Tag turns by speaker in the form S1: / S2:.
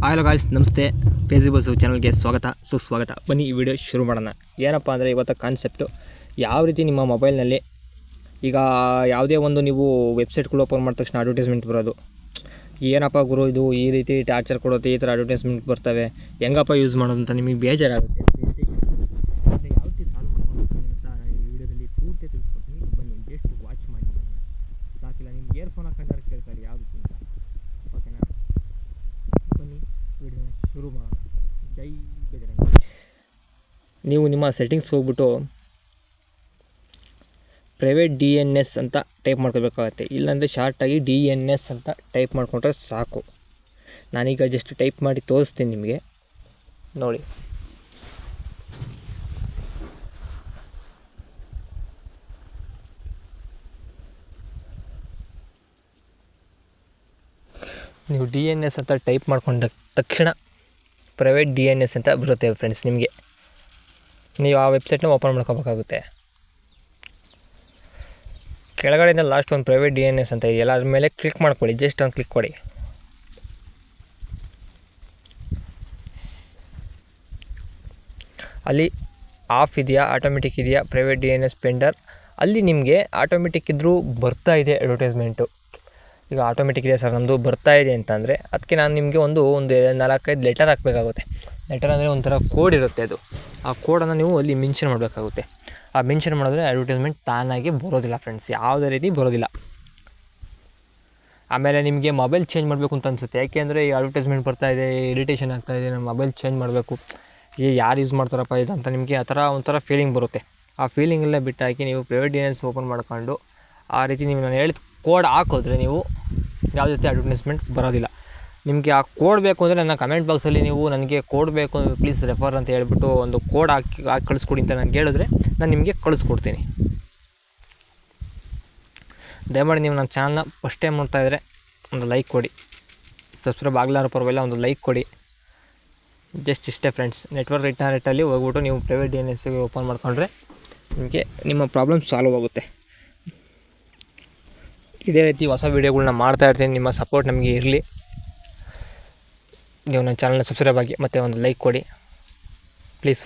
S1: Hello guys, ನಮಸ್ತೆ. Crazy bus ಚಾನಲ್ಗೆ ಸುಸ್ವಾಗತ. ಬನ್ನಿ ಈ ವಿಡಿಯೋ ಶುರು ಮಾಡೋಣ. ಏನಪ್ಪ ಅಂದರೆ ಇವತ್ತು ಕಾನ್ಸೆಪ್ಟು ಯಾವ ರೀತಿ ನಿಮ್ಮ ಮೊಬೈಲ್ನಲ್ಲಿ ಈಗ ಯಾವುದೇ ಒಂದು ನೀವು ವೆಬ್ಸೈಟ್ಗಳು ಓಪನ್ ಮಾಡಿದ ತಕ್ಷಣ ಅಡ್ವರ್ಟೈಸ್ಮೆಂಟ್ ಬರೋದು, ಏನಪ್ಪ ಗುರು ಇದು ಈ ರೀತಿ ಟಾರ್ಚರ್ ಕೊಡುತ್ತೆ, ಈ ಥರ ಅಡ್ವರ್ಟೈಸ್ಮೆಂಟ್ ಬರ್ತವೆ, ಹೆಂಗಪ್ಪ ಯೂಸ್ ಮಾಡೋದು ಅಂತ ನಿಮಗೆ ಬೇಜಾರಾಗುತ್ತೆ. ಯಾವ ರೀತಿ ಸಾಲ್ವ್ ಮಾಡ್ಕೊಂಡು ಅಂತ ನಾನು ಈ ವಿಡಿಯೋದಲ್ಲಿ ಪೂರ್ತಿ ತಿಳಿಸ್ಕೊಡ್ತೀನಿ. ಬನ್ನಿ ಜಸ್ಟ್ ವಾಚ್ ಮಾಡಿ ಸಾಕಿಲ್ಲ. ನಿಮ್ಗೆ ಇಯರ್ಫೋನ್ ಹಾಕೊಂಡ್ರೆ ಕೇಳ್ಕೊಳ್ಳಿ ಯಾವ ರೀತಿ ಅಂತ. ಓಕೆನಾ? ಬನ್ನಿ ವಿಡಿಯೋನ ಶುರು ಮಾಡೋಣ. ಜೈ ಬಜರಂಗ. ನೀವು ನಿಮ್ಮ ಸೆಟ್ಟಿಂಗ್ಸ್ ಹೋಗ್ಬಿಟ್ಟು ಪ್ರೈವೇಟ್ DNS ಅಂತ ಟೈಪ್ ಮಾಡ್ಕೋಬೇಕಾಗತ್ತೆ. ಇಲ್ಲಾಂದರೆ ಶಾರ್ಟಾಗಿ DNS ಅಂತ ಟೈಪ್ ಮಾಡಿಕೊಂಡ್ರೆ ಸಾಕು. ನಾನೀಗ ಜಸ್ಟ್ ಟೈಪ್ ಮಾಡಿ ತೋರಿಸ್ತೀನಿ ನಿಮಗೆ, ನೋಡಿ. ನೀವು DNS ಅಂತ ಟೈಪ್ ಮಾಡ್ಕೊಂಡ ತಕ್ಷಣ ಪ್ರೈವೇಟ್ DNS ಅಂತ ಬರುತ್ತೆ ಫ್ರೆಂಡ್ಸ್. ನಿಮಗೆ ನೀವು ಆ ವೆಬ್ಸೈಟ್ನ ಓಪನ್ ಮಾಡ್ಕೋಬೇಕಾಗುತ್ತೆ. ಕೆಳಗಡೆಯಿಂದ ಲಾಸ್ಟ್ ಒಂದು ಪ್ರೈವೇಟ್ DNS ಅಂತ ಇದೆಯಲ್ಲ, ಅದ್ರ ಮೇಲೆ ಕ್ಲಿಕ್ ಮಾಡ್ಕೊಳ್ಳಿ. ಜಸ್ಟ್ ಒಂದು ಕ್ಲಿಕ್ ಕೊಡಿ. ಅಲ್ಲಿ ಆಫ್ ಇದೆಯಾ, ಆಟೋಮೆಟಿಕ್ ಇದೆಯಾ, ಪ್ರೈವೇಟ್ DNS ಪೆಂಡರ್, ಅಲ್ಲಿ ನಿಮಗೆ ಆಟೋಮೆಟಿಕ್ ಇದ್ದರೂ ಬರ್ತಾ ಇದೆ ಅಡ್ವರ್ಟೈಸ್ಮೆಂಟು. ಈಗ ಆಟೋಮೆಟಿಕ್ ಇದೆ ಸರ್ ನಮ್ಮದು ಬರ್ತಾ ಇದೆ ಅಂತಂದರೆ ಅದಕ್ಕೆ ನಾನು ನಿಮಗೆ ಒಂದು 4-5 ಲೆಟರ್ ಹಾಕಬೇಕಾಗುತ್ತೆ. ಲೆಟರ್ ಅಂದರೆ ಒಂಥರ ಕೋಡ್ ಇರುತ್ತೆ. ಅದು ಆ ಕೋಡನ್ನು ನೀವು ಅಲ್ಲಿ ಮೆನ್ಷನ್ ಮಾಡಬೇಕಾಗುತ್ತೆ. ಆ ಮೆನ್ಷನ್ ಮಾಡಿದ್ರೆ ಅಡ್ವರ್ಟೈಸ್ಮೆಂಟ್ ತಾನಾಗಿ ಬರೋದಿಲ್ಲ ಫ್ರೆಂಡ್ಸ್, ಯಾವುದೇ ರೀತಿ ಬರೋದಿಲ್ಲ. ಆಮೇಲೆ ನಿಮಗೆ ಮೊಬೈಲ್ ಚೇಂಜ್ ಮಾಡಬೇಕು ಅಂತ ಅನಿಸುತ್ತೆ. ಯಾಕೆಂದರೆ ಈ ಅಡ್ವರ್ಟೈಸ್ಮೆಂಟ್ ಬರ್ತಾಯಿದೆ, ಇರಿಟೇಷನ್ ಆಗ್ತಾಯಿದೆ, ನಮ್ಮ ಮೊಬೈಲ್ ಚೇಂಜ್ ಮಾಡಬೇಕು, ಈಗ ಯಾರು ಯೂಸ್ ಮಾಡ್ತಾರಪ್ಪ ಇದು ಅಂತ ನಿಮಗೆ ಆ ಥರ ಒಂಥರ ಫೀಲಿಂಗ್ ಬರುತ್ತೆ. ಆ ಫೀಲಿಂಗೆಲ್ಲ ಬಿಟ್ಟಾಕಿ ನೀವು ಪ್ರೈವೇಟ್ DNS ಓಪನ್ ಮಾಡ್ಕೊಂಡು ಆ ರೀತಿ ನೀವು ನಾನು ಹೇಳಿದ ಕೋಡ್ ಹಾಕಿದ್ರೆ ನೀವು ಯಾವುದೇ ರೀತಿ ಅಡ್ವರ್ಟೈಸ್ಮೆಂಟ್ ಬರೋದಿಲ್ಲ. ನಿಮಗೆ ಆ ಕೋಡ್ ಬೇಕು ಅಂದರೆ ನನ್ನ ಕಮೆಂಟ್ ಬಾಕ್ಸಲ್ಲಿ ನೀವು ನನಗೆ ಕೋಡ್ ಬೇಕು ಪ್ಲೀಸ್ ರೆಫರ್ ಅಂತ ಹೇಳ್ಬಿಟ್ಟು ಒಂದು ಕೋಡ್ ಹಾಕಿ ಕಳಿಸ್ಕೊಡಿ ಅಂತ ನಾನು ಹೇಳಿದ್ರೆ ನಾನು ನಿಮಗೆ ಕಳಿಸ್ಕೊಡ್ತೀನಿ. ದಯಮಾಡಿ ನೀವು ನನ್ನ ಚಾನಲ್ನ ಫಸ್ಟ್ ಟೈಮ್ ನೋಡ್ತಾಯಿದ್ರೆ ಒಂದು ಲೈಕ್ ಕೊಡಿ, ಸಬ್ಸ್ಕ್ರೈಬ್ ಆಗಲಾರ ಪರವಾಗಿಲ್ಲ ಒಂದು ಲೈಕ್ ಕೊಡಿ. ಜಸ್ಟ್ ಇಷ್ಟೇ ಫ್ರೆಂಡ್ಸ್. ನೆಟ್ವರ್ಕ್ ರೇಟಲ್ಲಿ ಹೋಗ್ಬಿಟ್ಟು ನೀವು ಪ್ರೈವೇಟ್ DNSಗೆ ಓಪನ್ ಮಾಡ್ಕೊಂಡ್ರೆ ನಿಮಗೆ ನಿಮ್ಮ ಪ್ರಾಬ್ಲಮ್ ಸಾಲ್ವ್ ಆಗುತ್ತೆ. ಇದೇ ರೀತಿ ಹೊಸ ವೀಡಿಯೋಗಳನ್ನ ಮಾಡ್ತಾಯಿರ್ತೀನಿ. ನಿಮ್ಮ ಸಪೋರ್ಟ್ ನಮಗೆ ಇರಲಿ. ನೀವು ನನ್ನ ಚಾನಲ್ನ ಸಬ್ಸ್ಕ್ರೈಬ್ ಆಗಿ ಮತ್ತು ಒಂದು ಲೈಕ್ ಕೊಡಿ ಪ್ಲೀಸ್.